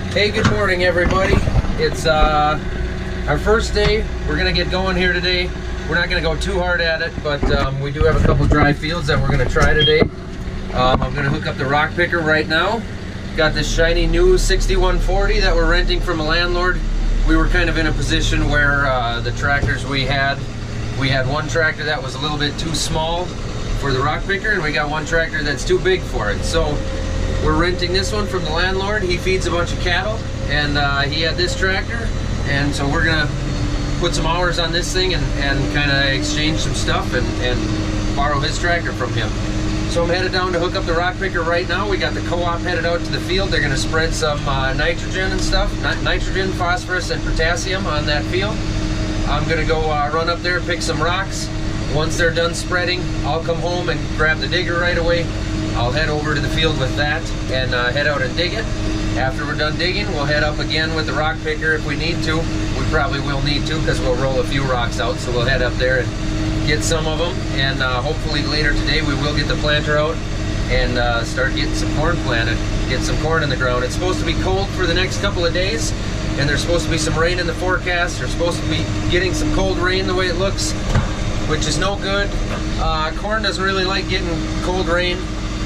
Hey, good morning everybody. It's our first day. We're gonna get going here today. We're not gonna go too hard at it, but we do have a couple dry fields that we're gonna try today. I'm gonna hook up the rock picker right now. Got this shiny new 6140 that we're renting from a landlord. We were kind of in a position where the tractors we had one tractor that was a little bit too small for the rock picker, and we got one tractor that's too big for it. So we're renting this one from the landlord. He feeds a bunch of cattle, and he had this tractor, and so we're gonna put some hours on this thing and kind of exchange some stuff and borrow his tractor from him. So I'm headed down to hook up the rock picker right now. We got the co-op headed out to the field. They're gonna spread some nitrogen and stuff, nitrogen, phosphorus, and potassium on that field. I'm gonna go run up there, pick some rocks. Once they're done spreading, I'll come home and grab the digger right away. I'll head over to the field with that and head out and dig it. After we're done digging, we'll head up again with the rock picker if we need to. We probably will need to because we'll roll a few rocks out, so we'll head up there and get some of them. And hopefully later today we will get the planter out and start getting some corn planted, get some corn in the ground. It's supposed to be cold for the next couple of days, and there's supposed to be some rain in the forecast. They're supposed to be getting some cold rain the way it looks, which is no good. Corn doesn't really like getting cold rain,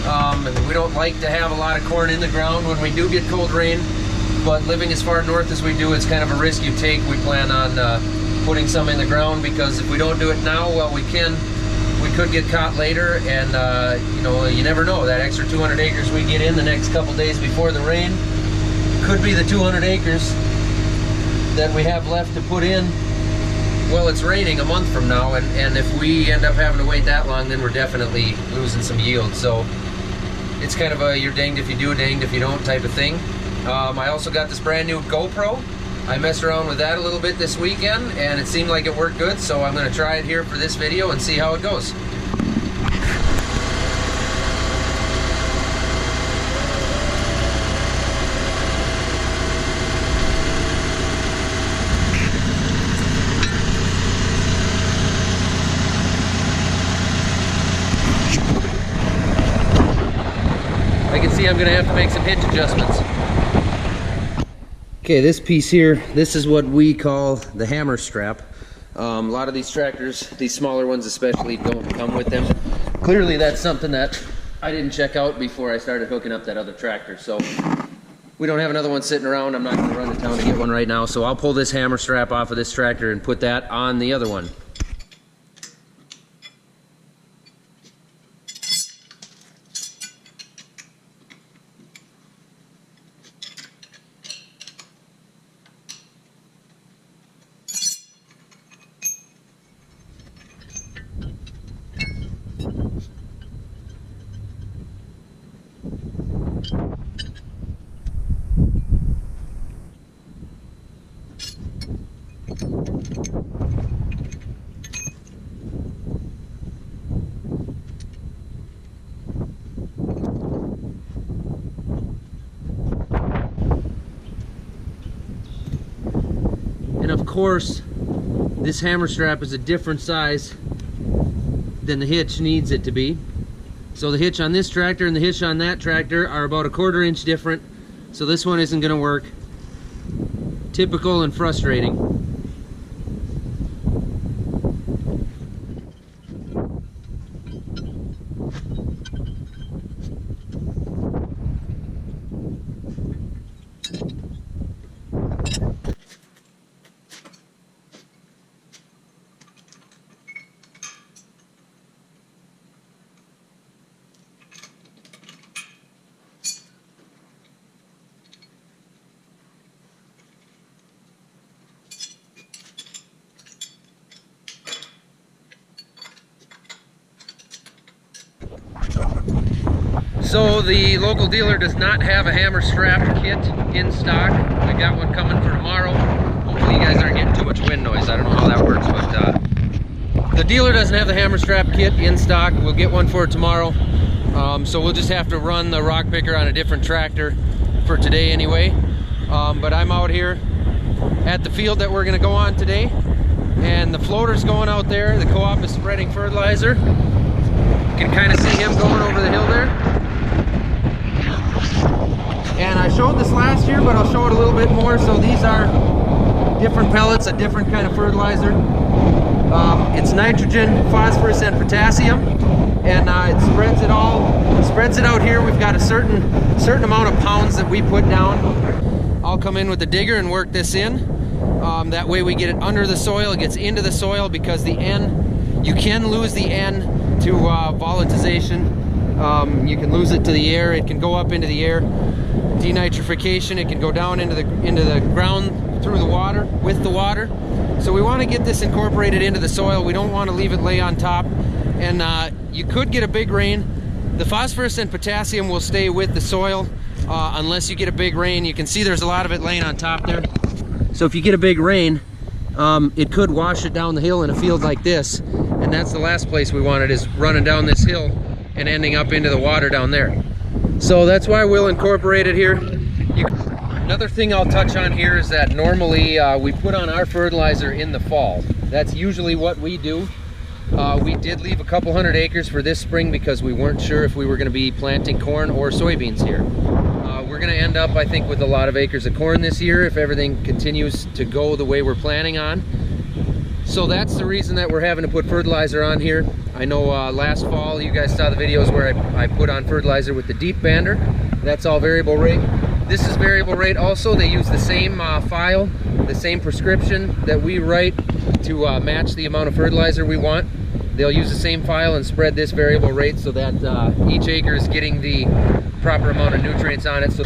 and we don't like to have a lot of corn in the ground when we do get cold rain. But living as far north as we do, it's kind of a risk you take. We plan on putting some in the ground, because if we don't do it now, well, we could get caught later, and you know, you never know. That extra 200 acres we get in the next couple days before the rain could be the 200 acres that we have left to put in. Well, it's raining a month from now, and if we end up having to wait that long, then we're definitely losing some yield. So it's kind of a you're danged if you do, danged if you don't type of thing. I also got this brand new GoPro. I messed around with that a little bit this weekend, and it seemed like it worked good, so I'm going to try it here for this video and see how it goes. I can see I'm going to have to make some hitch adjustments. Okay, this piece here, this is what we call the hammer strap. A lot of these tractors, these smaller ones especially, don't come with them. Clearly that's something that I didn't check out before I started hooking up that other tractor. So we don't have another one sitting around. I'm not going to run to town to get one right now. So I'll pull this hammer strap off of this tractor and put that on the other one. And of course, this hammer strap is a different size than the hitch needs it to be. So the hitch on this tractor and the hitch on that tractor are about a 1/4 inch different. So this one isn't going to work. Typical and frustrating. So the local dealer does not have a hammer strap kit in stock. We got one coming for tomorrow. Hopefully you guys aren't getting too much wind noise. I don't know how that works, but the dealer doesn't have the hammer strap kit in stock. We'll get one for tomorrow. So we'll just have to run the rock picker on a different tractor for today anyway. But I'm out here at the field that we're gonna go on today, and the floater's going out there. The co-op is spreading fertilizer. You can kind of see him going over the hill there. And I showed this last year, but I'll show it a little bit more. So these are different pellets, a different kind of fertilizer. It's nitrogen, phosphorus, and potassium, and it spreads it out here. We've got a certain amount of pounds that we put down. I'll come in with the digger and work this in. That way we get it under the soil, it gets into the soil, because the N, you can lose the N to volatilization. You can lose it to the air. It can go up into the air. Denitrification, it can go down into the ground through the water, with the water. So we want to get this incorporated into the soil. We don't want to leave it lay on top. And you could get a big rain. The phosphorus and potassium will stay with the soil unless you get a big rain. You can see there's a lot of it laying on top there. So if you get a big rain, it could wash it down the hill in a field like this. And that's the last place we want it, is running down this hill and ending up into the water down there. So that's why we'll incorporate it here. Another thing I'll touch on here is that normally we put on our fertilizer in the fall. That's usually what we do. We did leave a couple hundred acres for this spring because we weren't sure if we were going to be planting corn or soybeans here. We're going to end up, I think, with a lot of acres of corn this year if everything continues to go the way we're planning on. So that's the reason that we're having to put fertilizer on here. I know last fall you guys saw the videos where I put on fertilizer with the deep bander. That's all variable rate. This is variable rate also. They use the same file, the same prescription that we write to match the amount of fertilizer we want. They'll use the same file and spread this variable rate so that each acre is getting the proper amount of nutrients on it. So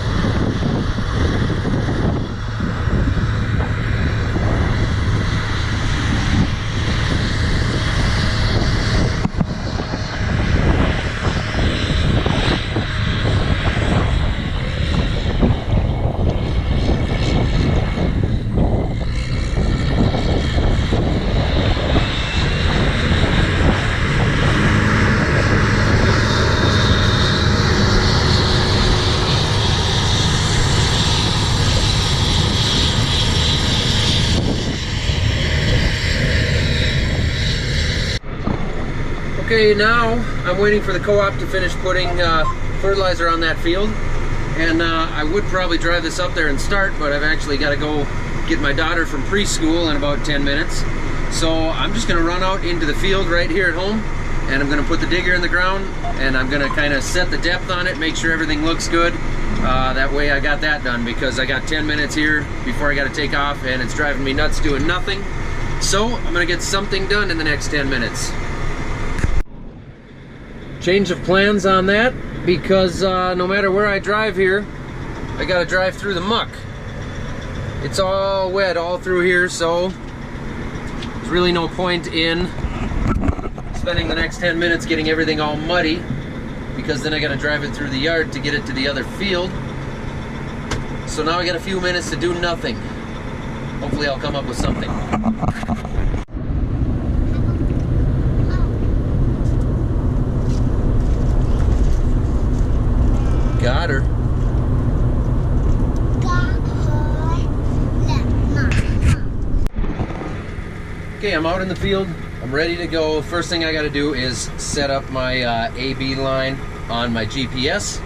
okay, now I'm waiting for the co-op to finish putting fertilizer on that field, and I would probably drive this up there and start, but I've actually got to go get my daughter from preschool in about 10 minutes. So I'm just going to run out into the field right here at home, and I'm going to put the digger in the ground, and I'm going to kind of set the depth on it, make sure everything looks good. That way I got that done, because I got 10 minutes here before I got to take off, and it's driving me nuts doing nothing. So I'm going to get something done in the next 10 minutes. Change of plans on that, because no matter where I drive here, I gotta drive through the muck. It's all wet all through here, so there's really no point in spending the next 10 minutes getting everything all muddy, because then I gotta drive it through the yard to get it to the other field. So now I got a few minutes to do nothing. Hopefully I'll come up with something. Got her. Okay, I'm out in the field. I'm ready to go. First thing I got to do is set up my AB line on my GPS.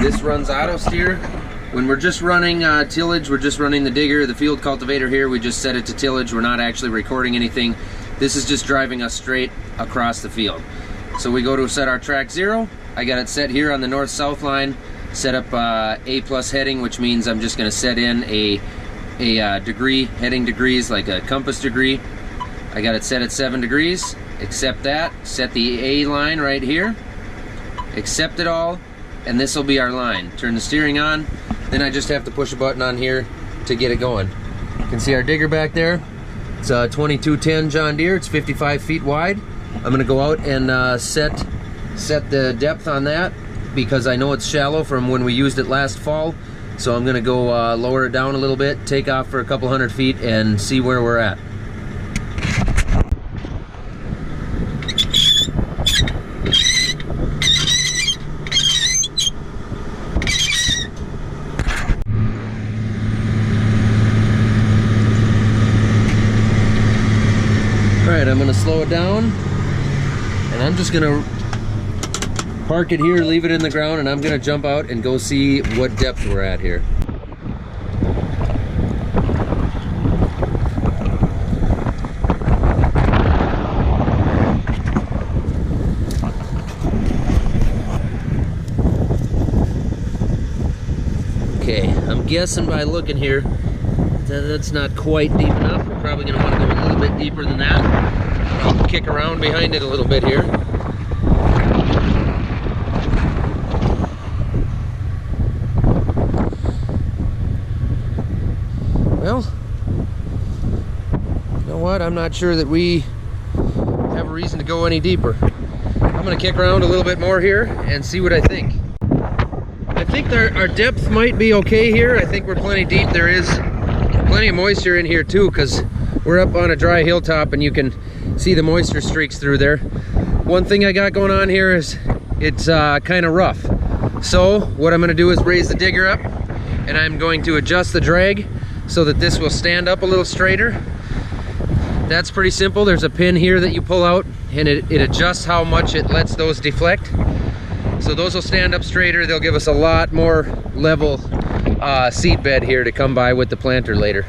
This runs auto steer. When we're just running tillage, we're just running the digger, the field cultivator here, we just set it to tillage. We're not actually recording anything. This is just driving us straight across the field. So we go to set our track 0. I got it set here on the north-south line, set up A+ heading, which means I'm just going to set in a degree, heading degrees, like a compass degree. I got it set at 7 degrees, accept that, set the A line right here, accept it all, and this will be our line. Turn the steering on, then I just have to push a button on here to get it going. You can see our digger back there. It's a 2210 John Deere, it's 55 feet wide. I'm going to go out and set the depth on that, because I know it's shallow from when we used it last fall. So I'm going to go lower it down a little bit, take off for a couple hundred feet, and see where we're at. Alright, I'm going to slow it down, and I'm just going to park it here, leave it in the ground, and I'm gonna jump out and go see what depth we're at here. Okay, I'm guessing by looking here that that's not quite deep enough. We're probably gonna wanna go a little bit deeper than that. I'll kick around behind it a little bit here. Well, you know what? I'm not sure that we have a reason to go any deeper. I'm gonna kick around a little bit more here and see what I think. I think our depth might be okay here. I think we're plenty deep. There is plenty of moisture in here too, because we're up on a dry hilltop and you can see the moisture streaks through there. One thing I got going on here is it's kind of rough. So what I'm gonna do is raise the digger up, and I'm going to adjust the drag so that this will stand up a little straighter. That's pretty simple. There's a pin here that you pull out, and it adjusts how much it lets those deflect. So those will stand up straighter. They'll give us a lot more level seed bed here to come by with the planter later.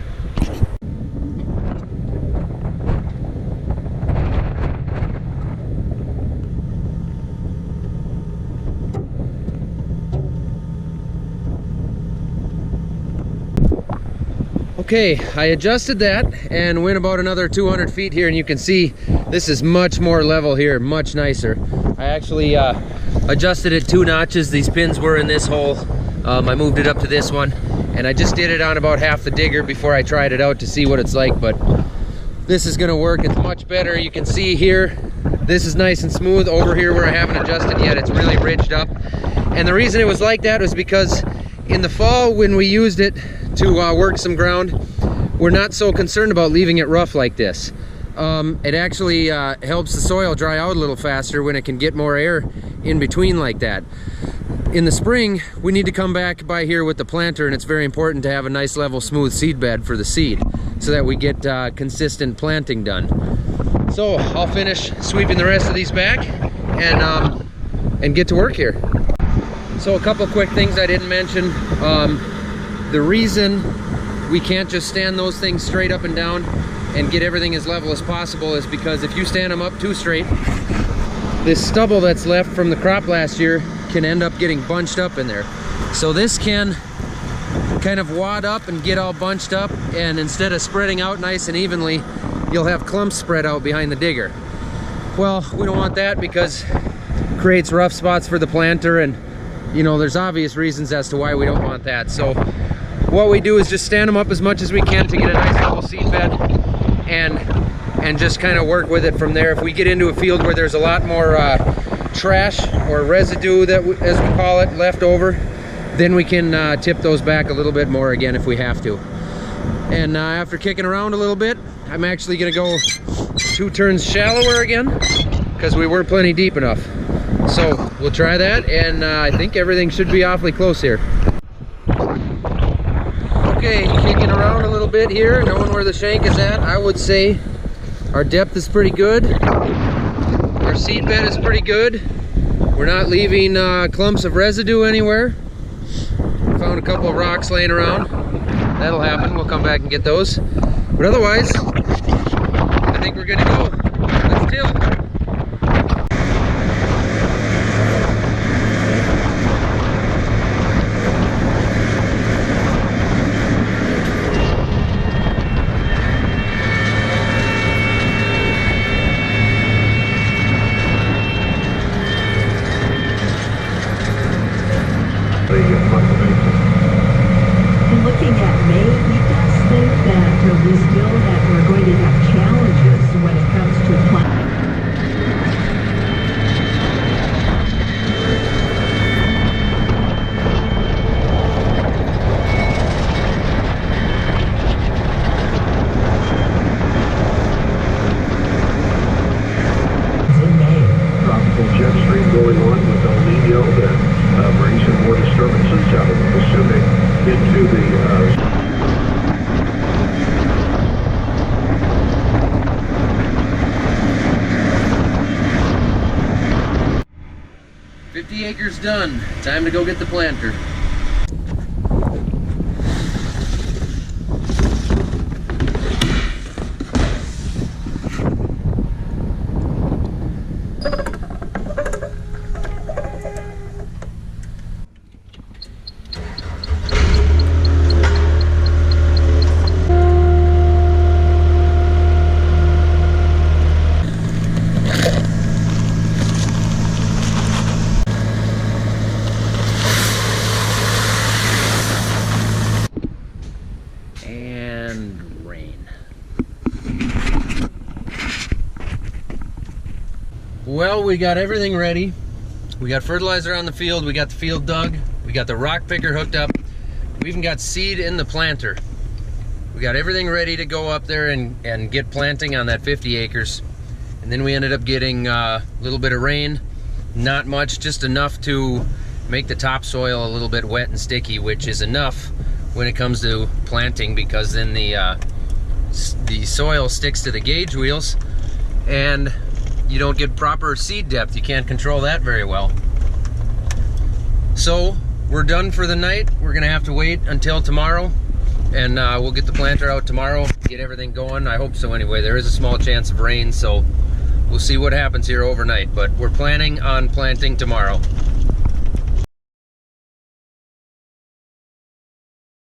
Okay, I adjusted that and went about another 200 feet here, and you can see this is much more level here, much nicer. I actually adjusted it 2 notches. These pins were in this hole. I moved it up to this one, and I just did it on about half the digger before I tried it out to see what it's like, but this is gonna work. It's much better. You can see here, this is nice and smooth. Over here where I haven't adjusted yet, it's really ridged up. And the reason it was like that was because in the fall when we used it to work some ground, we're not so concerned about leaving it rough like this. It actually helps the soil dry out a little faster when it can get more air in between like that. In the spring, we need to come back by here with the planter, and it's very important to have a nice level smooth seed bed for the seed so that we get consistent planting done. So I'll finish sweeping the rest of these back and get to work here. So a couple quick things I didn't mention. The reason we can't just stand those things straight up and down and get everything as level as possible is because if you stand them up too straight, this stubble that's left from the crop last year can end up getting bunched up in there. So this can kind of wad up and get all bunched up, and instead of spreading out nice and evenly, you'll have clumps spread out behind the digger. Well, we don't want that because it creates rough spots for the planter, and you know, there's obvious reasons as to why we don't want that. So what we do is just stand them up as much as we can to get a nice level seed bed, and just kind of work with it from there. If we get into a field where there's a lot more trash or residue, that as we call it, left over, then we can tip those back a little bit more again if we have to. And after kicking around a little bit, I'm actually gonna go 2 turns shallower again because we were plenty deep enough. So we'll try that, and I think everything should be awfully close here. Okay, kicking around a little bit here, knowing where the shank is at, I would say our depth is pretty good. Our seed bed is pretty good. We're not leaving clumps of residue anywhere. Found a couple of rocks laying around. That'll happen, we'll come back and get those. But otherwise, I think we're good to go. Let's till. Looking at May, he does think that we're going to have challenges when it comes to planting. 50 50 acres done. Time to go get the planter. Well, we got everything ready. We got fertilizer on the field, we got the field dug, we got the rock picker hooked up, we even got seed in the planter. We got everything ready to go up there and get planting on that 50 acres. And then we ended up getting a little bit of rain, not much, just enough to make the topsoil a little bit wet and sticky, which is enough when it comes to planting, because then the soil sticks to the gauge wheels and you don't get proper seed depth. You can't control that very well. So we're done for the night. We're gonna have to wait until tomorrow, and we'll get the planter out tomorrow, get everything going. I hope so anyway. There is a small chance of rain, so we'll see what happens here overnight, but we're planning on planting tomorrow.